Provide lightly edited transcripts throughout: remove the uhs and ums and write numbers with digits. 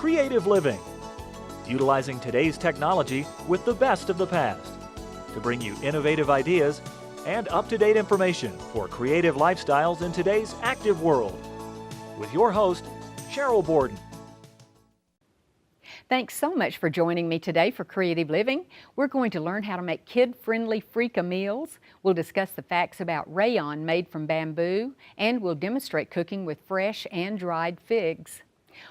Creative Living, utilizing today's technology with the best of the past to bring you innovative ideas and up-to-date information for creative lifestyles in today's active world. With your host, Sheryl Borden. Thanks so much for joining me today for Creative Living. We're going to learn how to make kid-friendly freeka meals. We'll discuss the facts about rayon made from bamboo, and we'll demonstrate cooking with fresh and dried figs.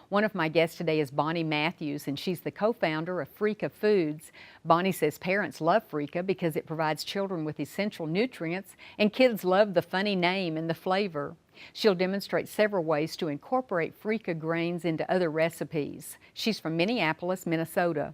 One of my guests today is Bonnie Matthews, and she's the co-founder of Freeka Foods. Bonnie says parents love Freeka because it provides children with essential nutrients, and kids love the funny name and the flavor. She'll demonstrate several ways to incorporate Freeka grains into other recipes. She's from Minneapolis, Minnesota.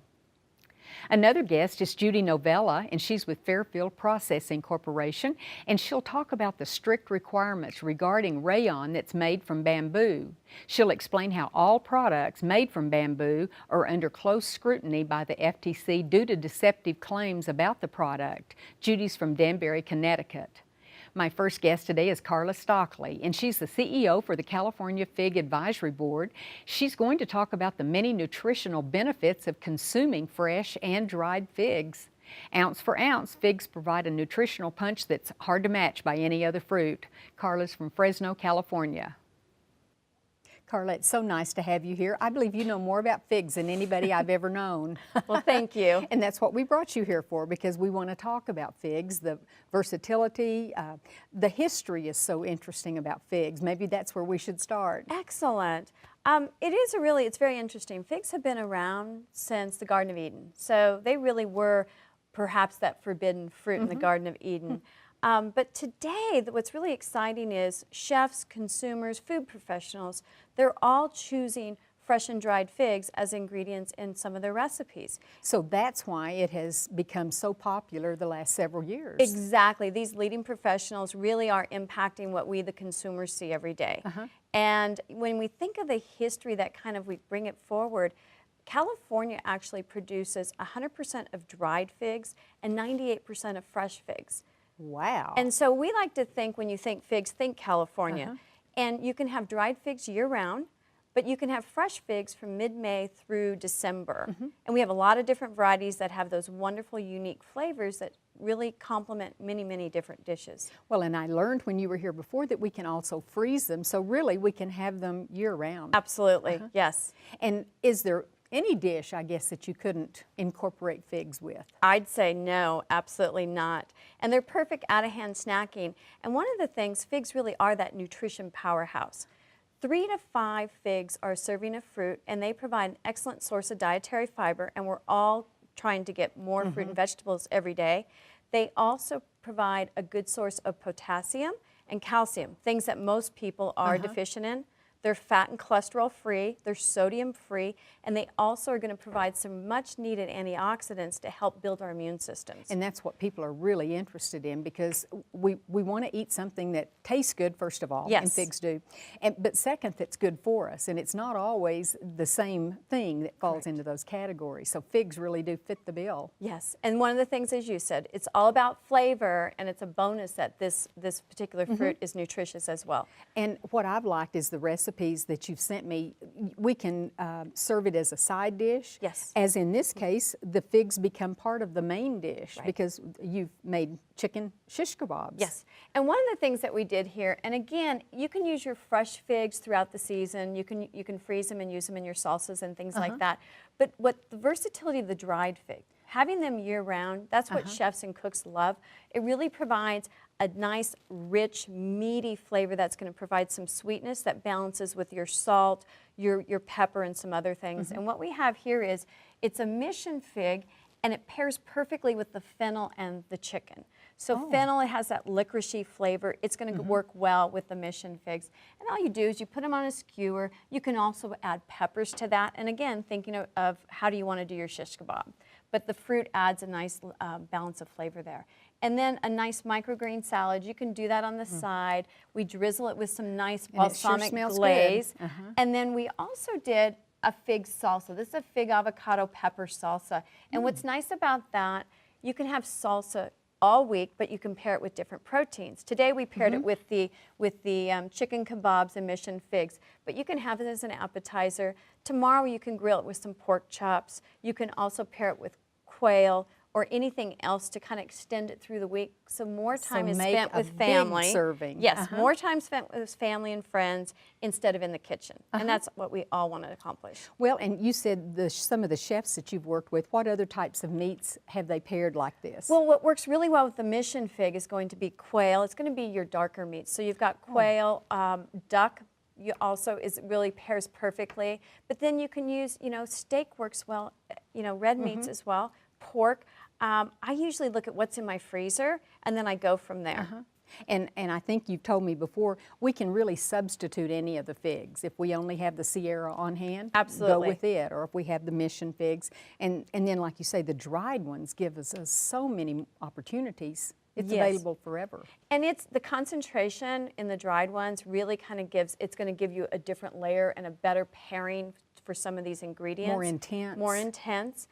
Another guest is Judy Novella, and she's with Fairfield Processing Corporation, and she'll talk about the strict requirements regarding rayon that's made from bamboo. She'll explain how all products made from bamboo are under close scrutiny by the FTC due to deceptive claims about the product. Judy's from Danbury, Connecticut. My first guest today is Carla Stockley, and she's the CEO for the California Fig Advisory Board. She's going to talk about the many nutritional benefits of consuming fresh and dried figs. Ounce for ounce, figs provide a nutritional punch that's hard to match by any other fruit. Carla's from Fresno, California. Carla, it's so nice to have you here. I believe you know more about figs than anybody I've ever known. Well, thank you. And that's what we brought you here for, because we want to talk about figs, the versatility. The history is so interesting about figs. Maybe that's where we should start. Excellent. It's very interesting. Figs have been around since the Garden of Eden. So they really were perhaps that forbidden fruit in the Garden of Eden. But today, what's really exciting is chefs, consumers, food professionals, they're all choosing fresh and dried figs as ingredients in some of their recipes. So that's why it has become so popular the last several years. Exactly. These leading professionals really are impacting what we, the consumers, see every day. And when we think of the history that we bring it forward, California actually produces 100% of dried figs and 98% of fresh figs. Wow. And so we like to think, when you think figs, think California. And you can have dried figs year-round, but you can have fresh figs from mid-May through December. And we have a lot of different varieties that have those wonderful, unique flavors that really complement many, many different dishes. Well, and I learned when you were here before that we can also freeze them, so really we can have them year-round. Absolutely, yes. And is there any dish, I guess, that you couldn't incorporate figs with? I'd say no, absolutely not. And they're perfect out-of-hand snacking. And one of the things, figs really are that nutrition powerhouse. 3 to 5 figs are a serving of fruit, and they provide an excellent source of dietary fiber, and we're all trying to get more fruit and vegetables every day. They also provide a good source of potassium and calcium, things that most people are deficient in. They're fat and cholesterol free, they're sodium free, and they also are going to provide some much needed antioxidants to help build our immune systems. And that's what people are really interested in, because we want to eat something that tastes good, first of all, and figs do, but second, that's good for us. And it's not always the same thing that falls into those categories. So figs really do fit the bill. Yes, and one of the things, as you said, it's all about flavor, and it's a bonus that this particular fruit is nutritious as well. And what I've liked is the recipes that you've sent me. We can serve it as a side dish. Yes. As in this case, the figs become part of the main dish because you've made chicken shish kebabs. Yes, and one of the things that we did here, and again, you can use your fresh figs throughout the season. You can freeze them and use them in your salsas and things like that. But what the versatility of the dried fig, having them year-round, that's what chefs and cooks love. It really provides a nice, rich, meaty flavor that's going to provide some sweetness that balances with your salt, your pepper, and some other things. And what we have here is, it's a mission fig, and it pairs perfectly with the fennel and the chicken. So fennel, it has that licoricey flavor. It's going to work well with the mission figs. And all you do is you put them on a skewer. You can also add peppers to that. And again, thinking of how do you want to do your shish kebab. But the fruit adds a nice balance of flavor there. And then a nice microgreen salad. You can do that on the side. We drizzle it with some nice balsamic glaze. And then we also did a fig salsa. This is a fig avocado pepper salsa. And what's nice about that, you can have salsa all week, but you can pair it with different proteins. Today we paired it with the chicken kebabs and mission figs, but you can have it as an appetizer. Tomorrow you can grill it with some pork chops. You can also pair it with quail or anything else to kind of extend it through the week. So more time is spent with family. Big serving. Yes, more time spent with family and friends instead of in the kitchen. And that's what we all want to accomplish. Well, and you said some of the chefs that you've worked with, what other types of meats have they paired like this? Well, what works really well with the mission fig is going to be quail. It's going to be your darker meats. So you've got quail, duck. You also really pairs perfectly. But then you can use, steak works well, red meats as well, pork. I usually look at what's in my freezer and then I go from there. And I think you've told me before, we can really substitute any of the figs. If we only have the Sierra on hand, absolutely, go with it. Or if we have the mission figs. And then, like you say, the dried ones give us so many opportunities. It's available forever. And it's the concentration in the dried ones really kind of it's going to give you a different layer and a better pairing for some of these ingredients. More intense. More intense.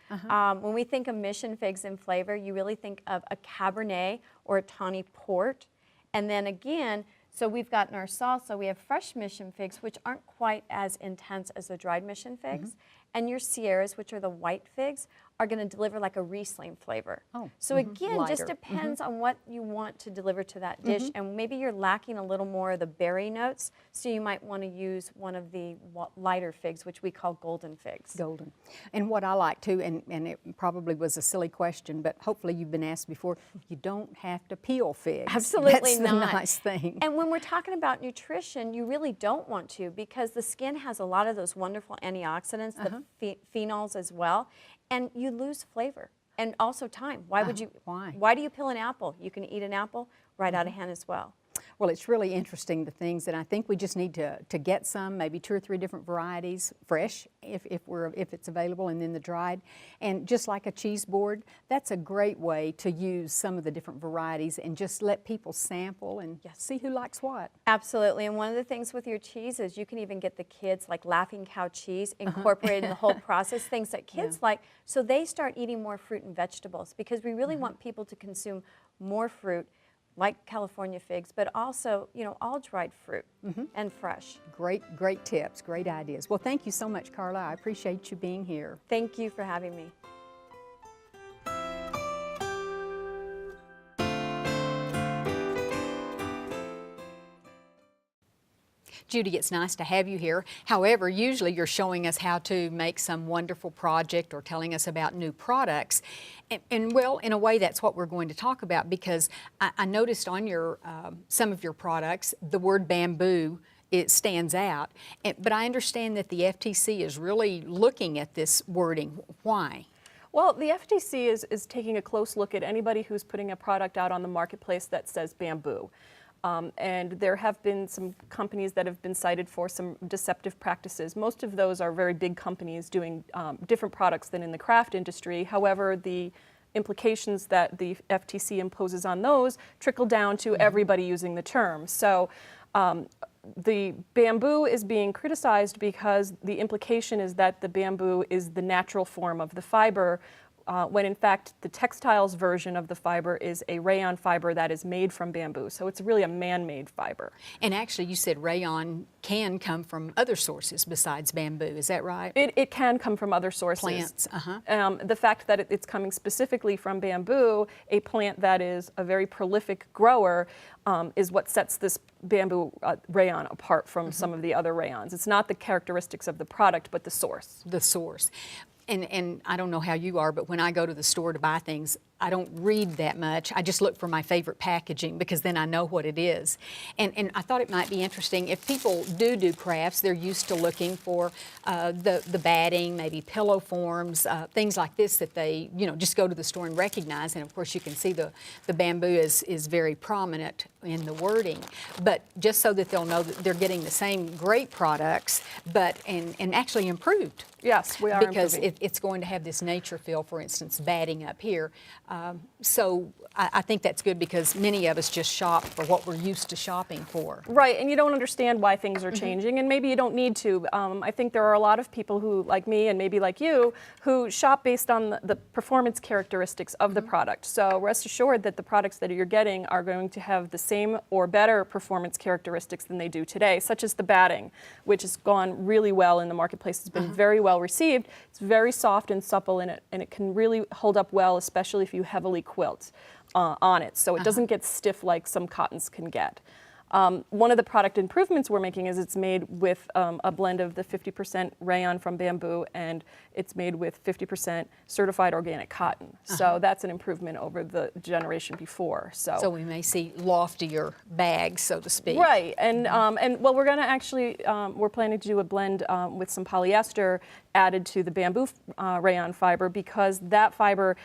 When we think of mission figs in flavor, you really think of a Cabernet or a tawny port. And then again, so we've got in our salsa, we have fresh mission figs, which aren't quite as intense as the dried mission figs. And your Sierras, which are the white figs, are going to deliver like a Riesling flavor. So again, just depends on what you want to deliver to that dish. And maybe you're lacking a little more of the berry notes, so you might want to use one of the lighter figs, which we call golden figs. Golden. And what I like too, and it probably was a silly question, but hopefully you've been asked before, you don't have to peel figs. Absolutely not. That's the nice thing. And when we're talking about nutrition, you really don't want to, because the skin has a lot of those wonderful antioxidants, the phenols as well, and you lose flavor and also time. Why would you? Why do you peel an apple? You can eat an apple right out of hand as well. Well, it's really interesting, the things, and I think we just need to get some, maybe 2 or 3 different varieties, fresh if it's available, and then the dried. And just like a cheese board, that's a great way to use some of the different varieties and just let people sample and see who likes what. Absolutely, and one of the things with your cheese is you can even get the kids, like Laughing Cow cheese, incorporated in the whole process, things that kids like, so they start eating more fruit and vegetables, because we really want people to consume more fruit, like California figs, but also, all dried fruit and fresh. Great tips, great ideas. Well, thank you so much, Carla. I appreciate you being here. Thank you for having me. Judy, it's nice to have you here. However, usually you're showing us how to make some wonderful project or telling us about new products. And well, in a way, that's what we're going to talk about, because I noticed on your some of your products, the word bamboo, it stands out. But I understand that the FTC is really looking at this wording. Why? Well, the FTC is taking a close look at anybody who's putting a product out on the marketplace that says bamboo. And there have been some companies that have been cited for some deceptive practices. Most of those are very big companies doing different products than in the craft industry. However, the implications that the FTC imposes on those trickle down to everybody using the term. So the bamboo is being criticized because the implication is that the bamboo is the natural form of the fiber, when in fact the textiles version of the fiber is a rayon fiber that is made from bamboo. So it's really a man-made fiber. And actually you said rayon can come from other sources besides bamboo, is that right? It can come from other sources. Plants, the fact that it's coming specifically from bamboo, a plant that is a very prolific grower, is what sets this bamboo rayon apart from some of the other rayons. It's not the characteristics of the product, but the source. The source. And I don't know how you are, but when I go to the store to buy things, I don't read that much. I just look for my favorite packaging, because then I know what it is. And I thought it might be interesting, if people do crafts, they're used to looking for the batting, maybe pillow forms, things like this that they, just go to the store and recognize. And of course you can see the bamboo is very prominent in the wording. But just so that they'll know that they're getting the same great products, but and actually improved. Yes, we are because improving. It's going to have this nature feel, for instance, batting up here. So I think that's good because many of us just shop for what we're used to shopping for. Right, and you don't understand why things are changing, and maybe you don't need to. I think there are a lot of people who, like me and maybe like you, who shop based on the performance characteristics of the product. So rest assured that the products that you're getting are going to have the same or better performance characteristics than they do today, such as the batting, which has gone really well in the marketplace. It's been very well received. It's very soft and supple in it, and it can really hold up well, especially if you heavily quilt on it, so it doesn't get stiff like some cottons can get. One of the product improvements we're making is it's made with a blend of the 50% rayon from bamboo, and it's made with 50% certified organic cotton. So that's an improvement over the generation before. So we may see loftier bags, so to speak. Right, and well, we're going to actually, we're planning to do a blend with some polyester added to the bamboo rayon fiber, because that fiber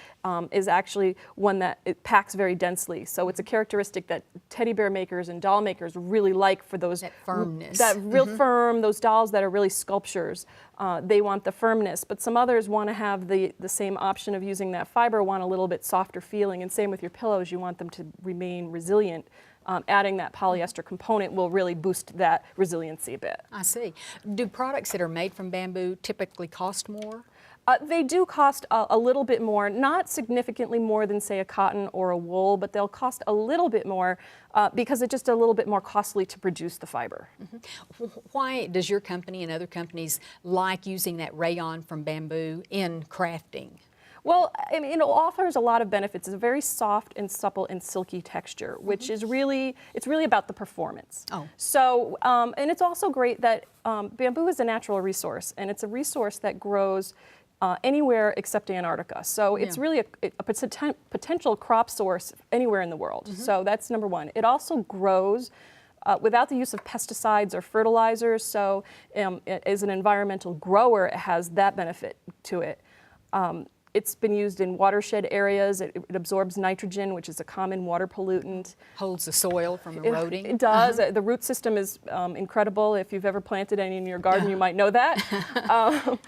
is actually one that it packs very densely. So it's a characteristic that teddy bear makers and doll makers really like for those that firmness, that real firm, those dolls that are really sculptures. They want the firmness, but some others want to have the same option of using that fiber, want a little bit softer feeling, and same with your pillows, you want them to remain resilient. Adding that polyester component will really boost that resiliency a bit. I see. Do products that are made from bamboo typically cost more? They do cost a little bit more, not significantly more than, say, a cotton or a wool, but they'll cost a little bit more because it's just a little bit more costly to produce the fiber. Why does your company and other companies like using that rayon from bamboo in crafting? Well, I mean, it offers a lot of benefits. It's a very soft and supple and silky texture, which is really, it's really about the performance. Oh. So, and it's also great that bamboo is a natural resource, and it's a resource that grows anywhere except Antarctica. So it's really a potential crop source anywhere in the world. So that's number one. It also grows without the use of pesticides or fertilizers. So as an environmental grower, it has that benefit to it. It's been used in watershed areas. It absorbs nitrogen, which is a common water pollutant. Holds the soil from eroding? It does. The root system is incredible. If you've ever planted any in your garden, you might know that.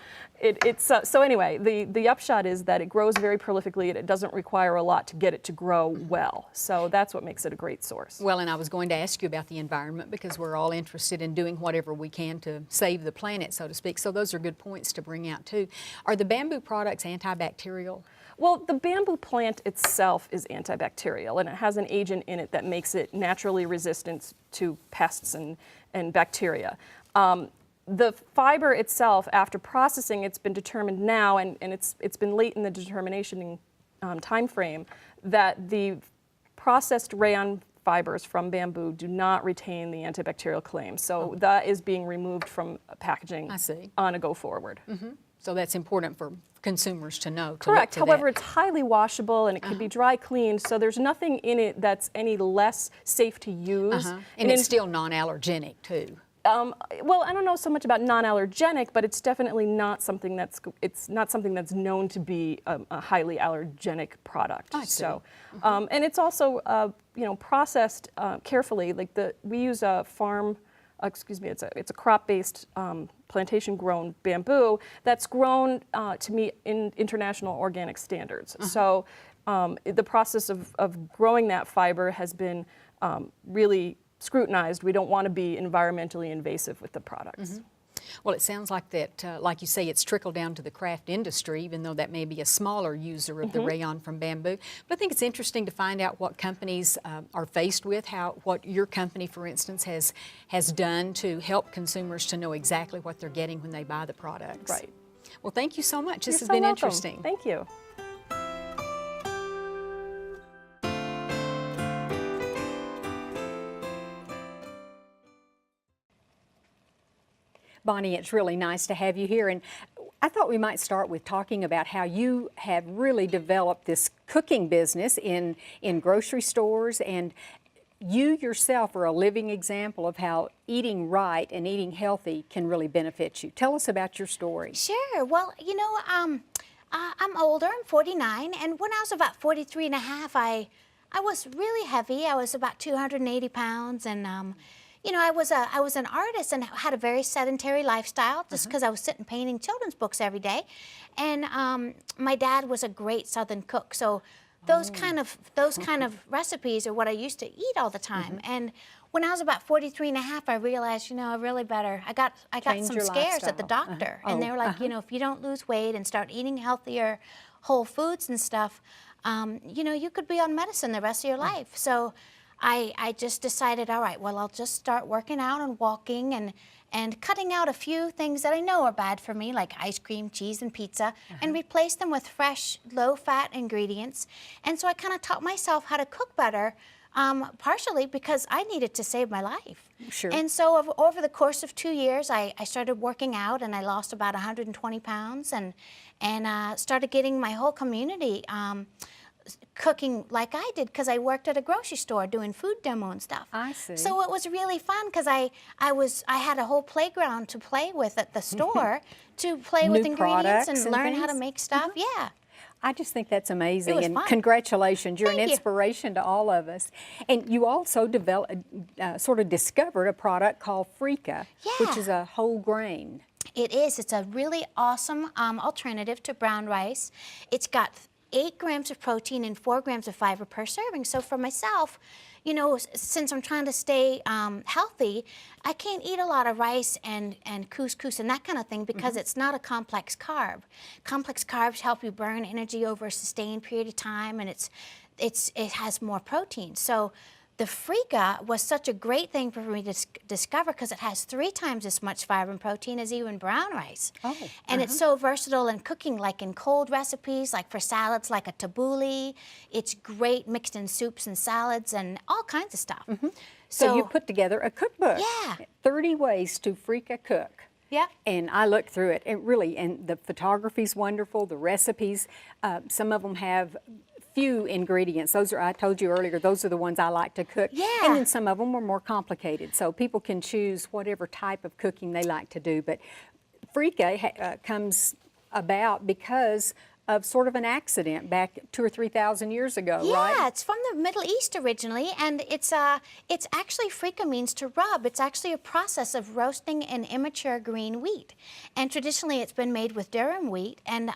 So anyway, the upshot is that it grows very prolifically and it doesn't require a lot to get it to grow well. So that's what makes it a great source. Well, and I was going to ask you about the environment because we're all interested in doing whatever we can to save the planet, so to speak. So those are good points to bring out too. Are the bamboo products antibacterial? Well, the bamboo plant itself is antibacterial, and it has an agent in it that makes it naturally resistant to pests and bacteria. The fiber itself, after processing, it's been determined now, and it's been late in the determination time frame, that the processed rayon fibers from bamboo do not retain the antibacterial claim. So that is being removed from packaging on a go forward. So that's important for consumers to know. Correct. However, it's highly washable and it can be dry cleaned, so there's nothing in it that's any less safe to use. And it's still non-allergenic too. Well, I don't know so much about non-allergenic, but it's definitely not something that's known to be a highly allergenic product. I see. So, and it's also processed carefully. Like we use a farm. Excuse me, it's a crop-based plantation-grown bamboo that's grown to meet international organic standards. So the process of growing that fiber has been really scrutinized. We don't want to be environmentally invasive with the products. Well, it sounds like that, like you say, it's trickled down to the craft industry, even though that may be a smaller user of the rayon from bamboo. But I think it's interesting to find out what companies are faced with, what your company, for instance, has done to help consumers to know exactly what they're getting when they buy the products. Right. Well, thank you so much. This has You're so been welcome. interesting. Thank you. Bonnie, it's really nice to have you here, and I thought we might start with talking about how you have really developed this cooking business in grocery stores, and you yourself are a living example of how eating right and eating healthy can really benefit you. Tell us about your story. Sure. Well, I'm older, I'm 49, and when I was about 43 and a half, I was really heavy. I was about 280 pounds, and I was an artist and had a very sedentary lifestyle just because I was sitting painting children's books every day. And my dad was a great Southern cook, so those kind of recipes are what I used to eat all the time. And when I was about 43 and a half, I realized, you know, I really better. I got Change some your scares at the lifestyle. doctor, and they were like, you know, if you don't lose weight and start eating healthier, whole foods and stuff, you know, you could be on medicine the rest of your life. So I just decided, all right, well, I'll just start working out and walking and cutting out a few things that I know are bad for me, like ice cream, cheese, and pizza, and replace them with fresh, low-fat ingredients. And so I kind of taught myself how to cook better, partially because I needed to save my life. Sure. And so over the course of 2 years, I started working out, and I lost about 120 pounds, and started getting my whole community cooking like I did, because I worked at a grocery store doing food demo and stuff. I see. So it was really fun, because I had a whole playground to play with at the store, to play with New ingredients products and and learn how to things? make stuff. Yeah. I just think that's amazing, was and fun. congratulations. You're Thank an you. inspiration to all of us. And you also sort of discovered a product called Freeka, which Yeah. is a whole grain. It is. It's a really awesome alternative to brown rice. It's got 8 grams of protein and 4 grams of fiber per serving. So for myself, you know, since I'm trying to stay healthy, I can't eat a lot of rice and couscous and that kind of thing, because it's not a complex carb. Complex carbs help you burn energy over a sustained period of time, and it has more protein. So the Freeka was such a great thing for me to discover, because it has 3 times as much fiber and protein as even brown rice. Oh, and it's so versatile in cooking, like in cold recipes, like for salads, like a tabbouleh. It's great mixed in soups and salads and all kinds of stuff. So you put together a cookbook. Yeah. 30 ways to Freeka cook. Yeah. And I looked through it, and really, and the photography's wonderful, the recipes, some of them have few ingredients. Those are, I told you earlier, those are the ones I like to cook. Yeah. And then some of them are more complicated, so people can choose whatever type of cooking they like to do. But Freeka comes about because of sort of an accident back 2,000 or 3,000 years ago, right? Yeah, it's from the Middle East originally, and it's actually, Freeka means to rub. It's actually a process of roasting an immature green wheat, and traditionally it's been made with durum wheat. And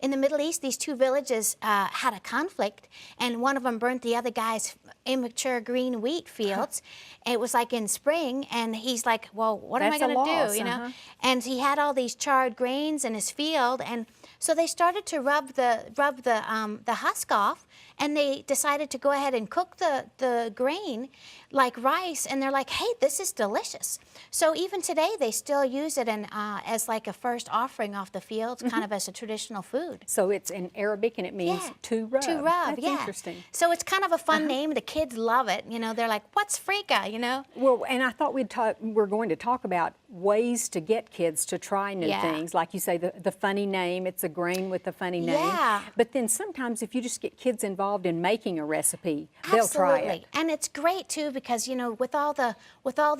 in the Middle East, these 2 villages had a conflict, and one of them burnt the other guy's immature green wheat fields. It was like in spring, and he's like, "Well, what am I That's a going to loss, do?" You know, and he had all these charred grains in his field, and so they started to rub the husk off, and they decided to go ahead and cook the grain like rice, and they're like, hey, this is delicious. So even today, they still use it as like a first offering off the fields, kind of as a traditional food. So it's in Arabic, and it means to rub. To rub, That's yeah. interesting. So it's kind of a fun name. The kids love it. You know, they're like, what's Freeka, you know? Well, and I thought we're going to talk about ways to get kids to try new things. Like you say, the funny name, it's a grain with a funny name. Yeah. But then sometimes if you just get kids involved in making a recipe, they'll try it. And it's great too, because you know, with all the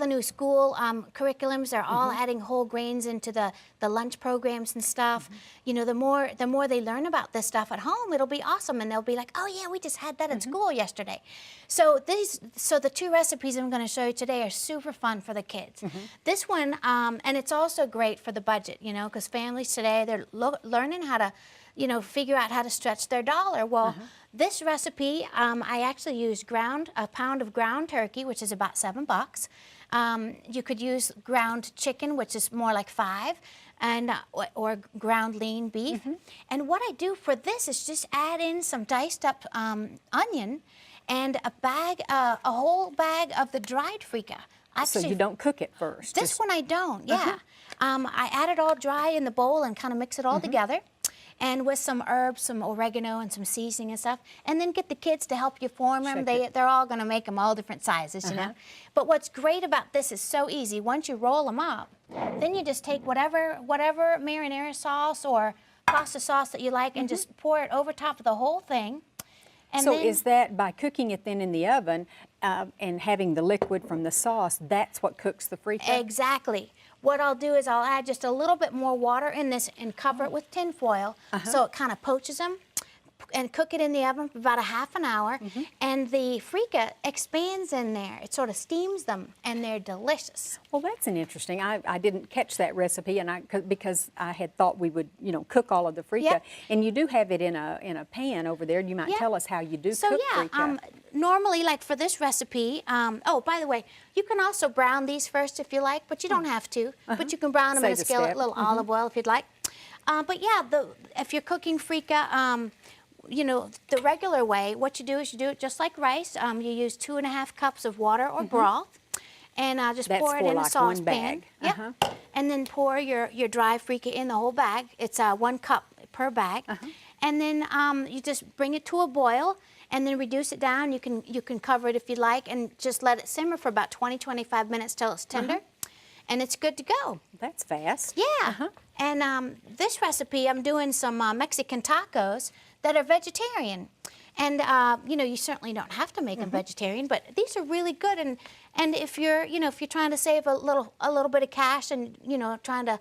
new school curriculums, they're all adding whole grains into the lunch programs and stuff. You know, the more they learn about this stuff at home, it'll be awesome, and they'll be like, oh yeah, we just had that at school yesterday. So the 2 recipes I'm going to show you today are super fun for the kids. This one, and it's also great for the budget, you know, because families today, they're learning how to, you know, figure out how to stretch their dollar. Well, this recipe, I actually used a pound of ground turkey, which is about $7. You could use ground chicken, which is more like $5, and or ground lean beef. And what I do for this is just add in some diced up onion and a whole bag of the dried Freeka. So you don't cook it first? This one I don't, yeah. I add it all dry in the bowl and kind of mix it all together, and with some herbs, some oregano, and some seasoning and stuff, and then get the kids to help you form them. They're all going to make them all different sizes, you know. But what's great about this is so easy. Once you roll them up, then you just take whatever marinara sauce or pasta sauce that you like, and just pour it over top of the whole thing. And so then, is that by cooking it then in the oven and having the liquid from the sauce, that's what cooks the Freeka? Exactly. What I'll do is I'll add just a little bit more water in this and cover it with tin foil, so it kind of poaches them. and cook it in the oven for about a half an hour, and the freekeh expands in there. It sort of steams them, and they're delicious. Well, that's an interesting. I didn't catch that recipe, and because I had thought we would, cook all of the freekeh. Yep. And you do have it in a pan over there. You might Yep. tell us how you do So cook yeah, freekeh. normally, like for this recipe, oh, by the way, you can also brown these first if you like, but you don't have to. But you can brown them in a Save a skillet, step. a little olive oil if you'd like. But yeah, if you're cooking freekeh, the regular way, what you do is you do it just like rice. You use 2.5 cups of water or broth, and just That's pour it for in a like saucepan. one bag. Yep. And then pour your dry freekeh in the whole bag. It's 1 cup per bag. And then you just bring it to a boil, and then reduce it down. You can cover it if you like, and just let it simmer for about 20-25 minutes till it's tender, and it's good to go. That's fast. Yeah. And this recipe, I'm doing some Mexican tacos that are vegetarian. And you certainly don't have to make them vegetarian, but these are really good. And if you're trying to save a little bit of cash and trying to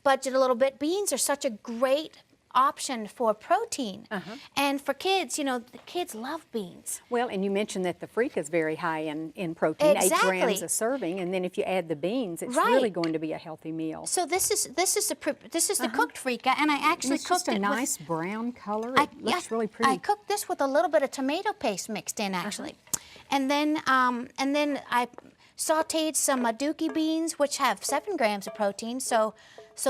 budget a little bit, beans are such a great option for protein. And for kids, the kids love beans. Well, and you mentioned that the freekeh is very high in protein, Exactly. 8 grams a serving, and then if you add the beans, it's really going to be a healthy meal. So this is the cooked freekeh, and I actually It's cooked just a it nice brown color. It looks really pretty. I cooked this with a little bit of tomato paste mixed in, actually, and then I sautéed some aduki beans, which have 7 grams of protein. So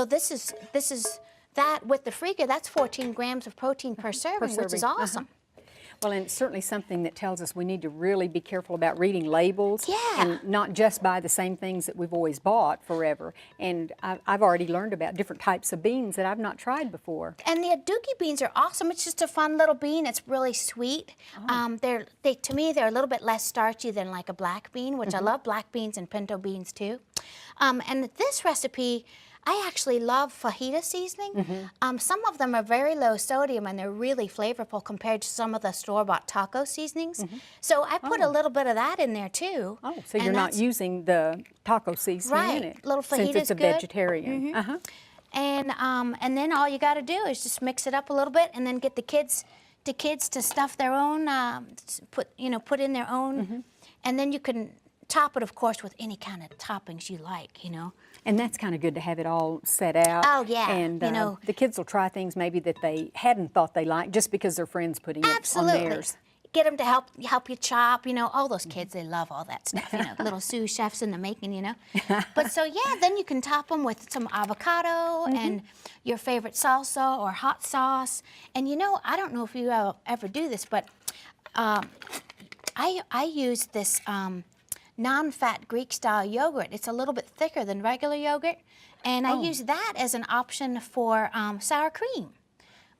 this is that with the freekeh, that's 14 grams of protein per serving, which is awesome. Well, and it's certainly something that tells us we need to really be careful about reading labels. Yeah. And not just buy the same things that we've always bought forever. And I've already learned about different types of beans that I've not tried before. And the aduki beans are awesome. It's just a fun little bean. It's really sweet. To me, they're a little bit less starchy than like a black bean, which I love black beans and pinto beans too. And this recipe, I actually love fajita seasoning. Some of them are very low sodium and they're really flavorful compared to some of the store-bought taco seasonings. So I put a little bit of that in there too. Oh, so you're not using the taco seasoning in it. Little since it's fajita's a good. vegetarian. And then all you got to do is just mix it up a little bit, and then get the kids to stuff their own, put in their own, and then you can top it, of course, with any kind of toppings you like, And that's kind of good to have it all set out. Oh, yeah, And the kids will try things maybe that they hadn't thought they liked just because their friends putting it on theirs. Get them to help you chop, all those kids, they love all that stuff, little sous chefs in the making, But so, yeah, then you can top them with some avocado and your favorite salsa or hot sauce. And, I don't know if you ever do this, but I use this non-fat Greek-style yogurt. It's a little bit thicker than regular yogurt, and I use that as an option for sour cream,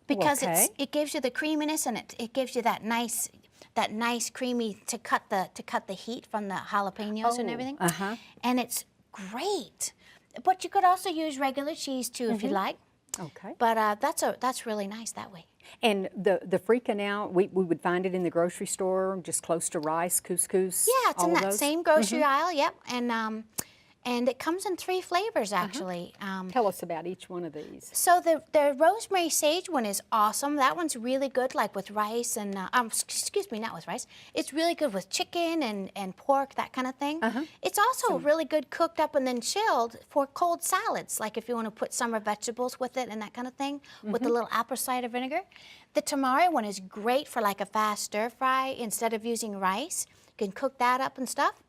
because it gives you the creaminess, and it gives you that nice creamy to cut the heat from the jalapenos and everything. And it's great. But you could also use regular cheese too if you like. Okay. But that's really nice that way. And the freekeh now, we would find it in the grocery store, just close to rice, couscous. Yeah, it's in that those? same grocery aisle. Yep, and it comes in 3 flavors actually. Tell us about each one of these. So the rosemary sage one is awesome. That one's really good, like with rice and excuse me, not with rice. It's really good with chicken and pork, that kind of thing. It's also really good cooked up and then chilled for cold salads, like if you want to put summer vegetables with it and that kind of thing, with a little apple cider vinegar. The tamari one is great for like a fast stir fry instead of using rice. You can cook that up and stuff.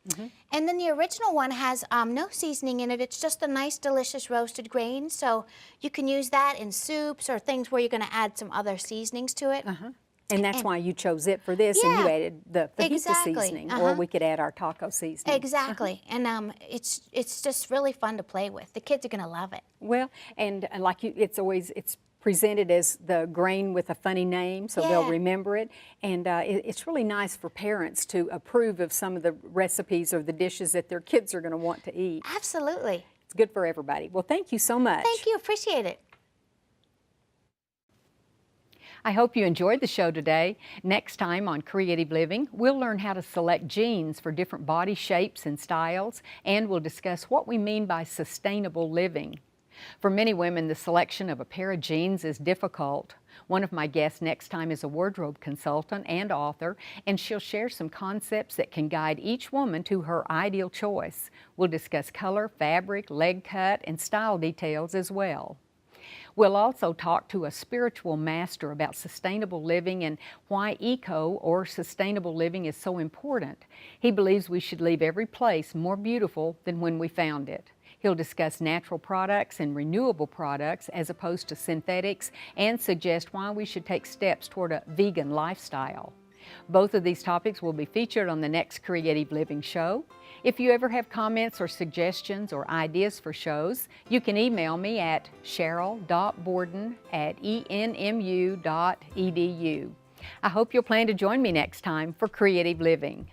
And then the original one has no seasoning in it. It's just a nice, delicious roasted grain. So you can use that in soups or things where you're going to add some other seasonings to it. And that's why you chose it for this, and you added the fajita seasoning, or we could add our taco seasoning. Exactly. And it's just really fun to play with. The kids are going to love it. Well, and like it's presented as the grain with a funny name, so they'll remember it. And it's really nice for parents to approve of some of the recipes or the dishes that their kids are going to want to eat. Absolutely. It's good for everybody. Well, thank you so much. Thank you. Appreciate it. I hope you enjoyed the show today. Next time on Creative Living, we'll learn how to select jeans for different body shapes and styles, and we'll discuss what we mean by sustainable living. For many women, the selection of a pair of jeans is difficult. One of my guests next time is a wardrobe consultant and author, and she'll share some concepts that can guide each woman to her ideal choice. We'll discuss color, fabric, leg cut, and style details as well. We'll also talk to a spiritual master about sustainable living and why eco or sustainable living is so important. He believes we should leave every place more beautiful than when we found it. He'll discuss natural products and renewable products as opposed to synthetics and suggest why we should take steps toward a vegan lifestyle. Both of these topics will be featured on the next Creative Living show. If you ever have comments or suggestions or ideas for shows, you can email me at cheryl.borden@enmu.edu. I hope you'll plan to join me next time for Creative Living.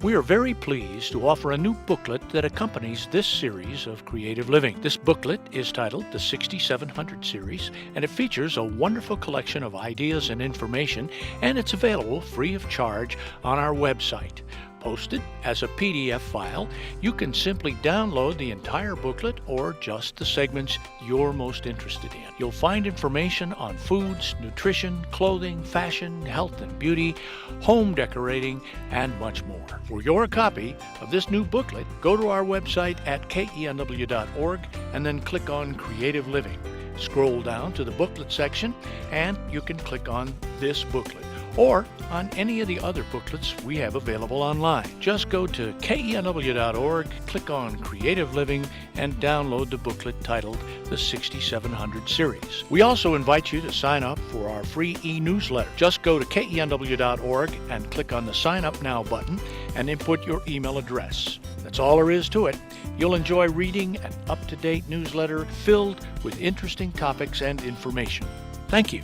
We are very pleased to offer a new booklet that accompanies this series of Creative Living. This booklet is titled the 6700 Series, and it features a wonderful collection of ideas and information, and it's available free of charge on our website. Posted as a PDF file, you can simply download the entire booklet or just the segments you're most interested in. You'll find information on foods, nutrition, clothing, fashion, health and beauty, home decorating, and much more. For your copy of this new booklet, go to our website at kenw.org and then click on Creative Living. Scroll down to the booklet section and you can click on this booklet, or on any of the other booklets we have available online. Just go to kenw.org, click on Creative Living, and download the booklet titled the 6700 Series. We also invite you to sign up for our free e-newsletter. Just go to kenw.org and click on the Sign Up Now button and input your email address. That's all there is to it. You'll enjoy reading an up-to-date newsletter filled with interesting topics and information. Thank you.